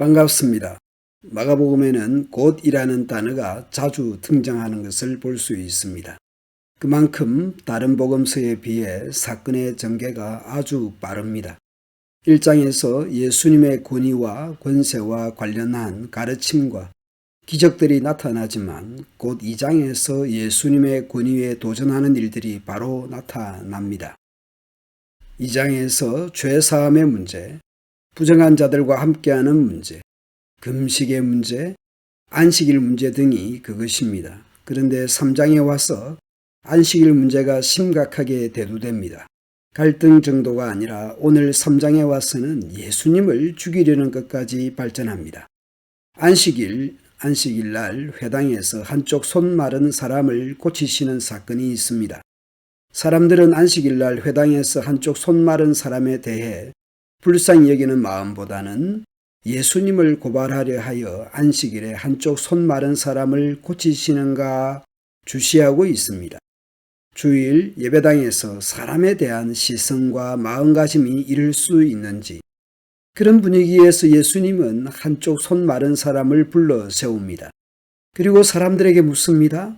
반갑습니다. 마가복음에는 곧이라는 단어가 자주 등장하는 것을 볼 수 있습니다. 그만큼 다른 복음서에 비해 사건의 전개가 아주 빠릅니다. 1장에서 예수님의 권위와 권세와 관련한 가르침과 기적들이 나타나지만 곧 2장에서 예수님의 권위에 도전하는 일들이 바로 나타납니다. 2장에서 죄사함의 문제, 부정한 자들과 함께하는 문제, 금식의 문제, 안식일 문제 등이 그것입니다. 그런데 3장에 와서 안식일 문제가 심각하게 대두됩니다. 갈등 정도가 아니라 오늘 3장에 와서는 예수님을 죽이려는 것까지 발전합니다. 안식일날 회당에서 한쪽 손 마른 사람을 고치시는 사건이 있습니다. 사람들은 안식일날 회당에서 한쪽 손 마른 사람에 대해 불쌍히 여기는 마음보다는 예수님을 고발하려 하여 안식일에 한쪽 손 마른 사람을 고치시는가 주시하고 있습니다. 주일 예배당에서 사람에 대한 시선과 마음가짐이 이를 수 있는지, 그런 분위기에서 예수님은 한쪽 손 마른 사람을 불러 세웁니다. 그리고 사람들에게 묻습니다.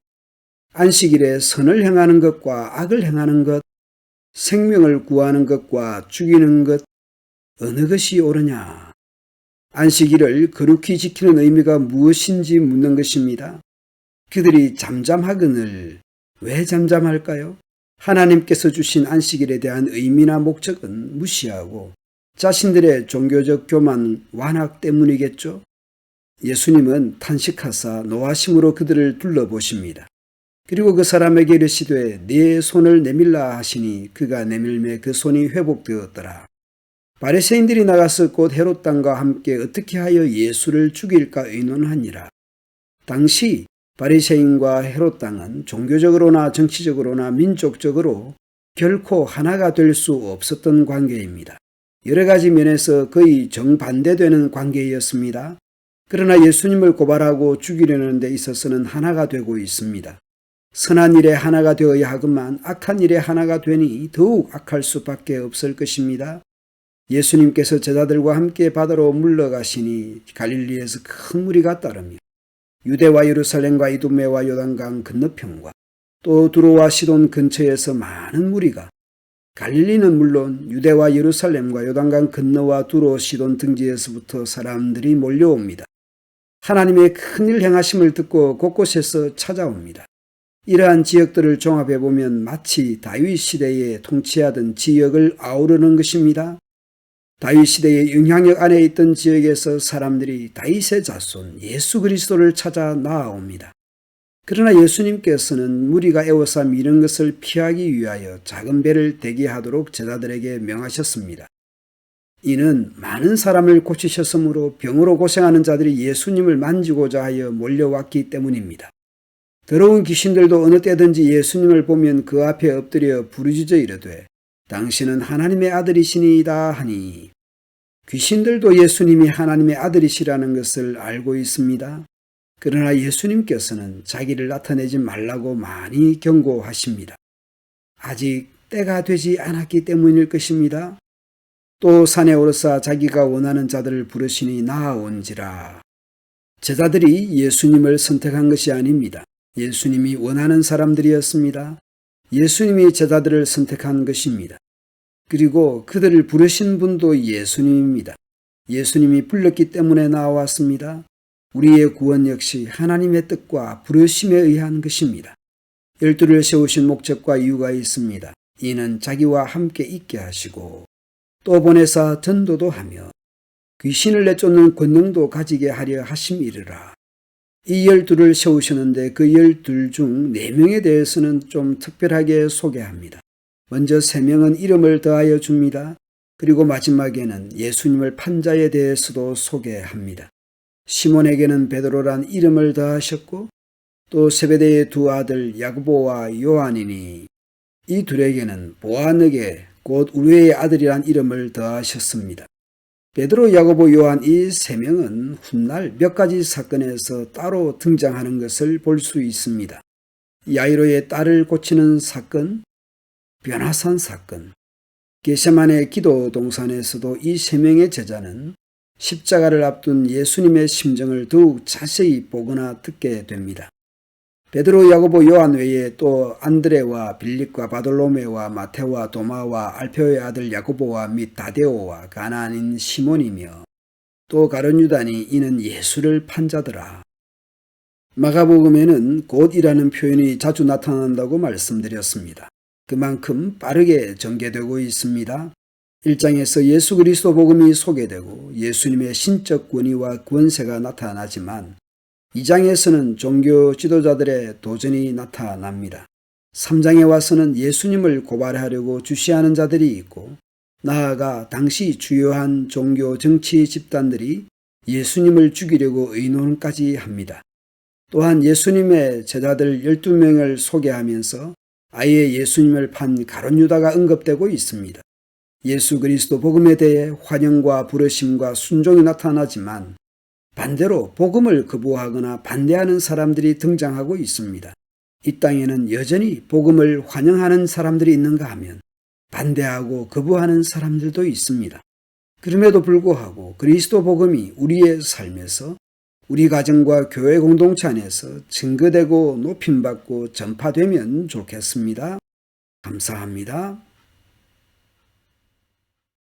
안식일에 선을 행하는 것과 악을 행하는 것, 생명을 구하는 것과 죽이는 것, 어느 것이 옳으냐? 안식일을 거룩히 지키는 의미가 무엇인지 묻는 것입니다. 그들이 잠잠하거늘 왜 잠잠할까요? 하나님께서 주신 안식일에 대한 의미나 목적은 무시하고 자신들의 종교적 교만 완악 때문이겠죠? 예수님은 탄식하사 노하심으로 그들을 둘러보십니다. 그리고 그 사람에게 이르시되 네 손을 내밀라 하시니 그가 내밀매 그 손이 회복되었더라. 바리새인들이 나가서 곧 헤롯 당과 함께 어떻게 하여 예수를 죽일까 의논하니라. 당시 바리새인과 헤롯 당은 종교적으로나 정치적으로나 민족적으로 결코 하나가 될 수 없었던 관계입니다. 여러 가지 면에서 거의 정반대되는 관계였습니다. 그러나 예수님을 고발하고 죽이려는 데 있어서는 하나가 되고 있습니다. 선한 일에 하나가 되어야 하건만 악한 일에 하나가 되니 더욱 악할 수밖에 없을 것입니다. 예수님께서 제자들과 함께 바다로 물러가시니 갈릴리에서 큰 무리가 따르며 유대와 예루살렘과 이두메와 요단강 건너편과 또 두로와 시돈 근처에서 많은 무리가, 갈릴리는 물론 유대와 예루살렘과 요단강 건너와 두로 시돈 등지에서부터 사람들이 몰려옵니다. 하나님의 큰일 행하심을 듣고 곳곳에서 찾아옵니다. 이러한 지역들을 종합해보면 마치 다윗 시대에 통치하던 지역을 아우르는 것입니다. 다윗 시대의 영향력 안에 있던 지역에서 사람들이 다윗의 자손 예수 그리스도를 찾아 나아옵니다. 그러나 예수님께서는 무리가 에워싸 이런 것을 피하기 위하여 작은 배를 대기하도록 제자들에게 명하셨습니다. 이는 많은 사람을 고치셨으므로 병으로 고생하는 자들이 예수님을 만지고자 하여 몰려왔기 때문입니다. 더러운 귀신들도 어느 때든지 예수님을 보면 그 앞에 엎드려 부르짖어 이르되 당신은 하나님의 아들이시니이다 하니, 귀신들도 예수님이 하나님의 아들이시라는 것을 알고 있습니다. 그러나 예수님께서는 자기를 나타내지 말라고 많이 경고하십니다. 아직 때가 되지 않았기 때문일 것입니다. 또 산에 오르사 자기가 원하는 자들을 부르시니 나아온지라. 제자들이 예수님을 선택한 것이 아닙니다. 예수님이 원하는 사람들이었습니다. 예수님이 제자들을 선택한 것입니다. 그리고 그들을 부르신 분도 예수님입니다. 예수님이 불렀기 때문에 나왔습니다. 우리의 구원 역시 하나님의 뜻과 부르심에 의한 것입니다. 12를 세우신 목적과 이유가 있습니다. 이는 자기와 함께 있게 하시고 또 보내사 전도도 하며 귀신을 내쫓는 권능도 가지게 하려 하심이르라. 이 12를 세우셨는데 그 12 중 4명에 대해서는 좀 특별하게 소개합니다. 먼저 3명은 이름을 더하여 줍니다. 그리고 마지막에는 예수님을 판 자에 대해서도 소개합니다. 시몬에게는 베드로란 이름을 더하셨고 또 세베대의 2 아들 야고보와 요한이니 이 둘에게는 보아너게 곧 우르의 아들이란 이름을 더하셨습니다. 베드로, 야고보, 요한 이 3명은 훗날 몇 가지 사건에서 따로 등장하는 것을 볼 수 있습니다. 야이로의 딸을 고치는 사건, 변화산 사건, 겟세마네 기도 동산에서도 이 3명의 제자는 십자가를 앞둔 예수님의 심정을 더욱 자세히 보거나 듣게 됩니다. 베드로, 야고보, 요한 외에 또 안드레와 빌립과 바돌로메와 마테오와 도마와 알페오의 아들 야고보와 및 다데오와 가나안인 시몬이며 또 가룟 유다니 이는 예수를 판 자더라. 마가복음에는 곧이라는 표현이 자주 나타난다고 말씀드렸습니다. 그만큼 빠르게 전개되고 있습니다. 1장에서 예수 그리스도 복음이 소개되고 예수님의 신적 권위와 권세가 나타나지만 2장에서는 종교 지도자들의 도전이 나타납니다. 3장에 와서는 예수님을 고발하려고 주시하는 자들이 있고 나아가 당시 주요한 종교 정치 집단들이 예수님을 죽이려고 의논까지 합니다. 또한 예수님의 제자들 12명을 소개하면서 아예 예수님을 판 가룟 유다가 언급되고 있습니다. 예수 그리스도 복음에 대해 환영과 부르심과 순종이 나타나지만 반대로 복음을 거부하거나 반대하는 사람들이 등장하고 있습니다. 이 땅에는 여전히 복음을 환영하는 사람들이 있는가 하면 반대하고 거부하는 사람들도 있습니다. 그럼에도 불구하고 그리스도 복음이 우리의 삶에서 우리 가정과 교회 공동체 안에서 증거되고 높임받고 전파되면 좋겠습니다. 감사합니다.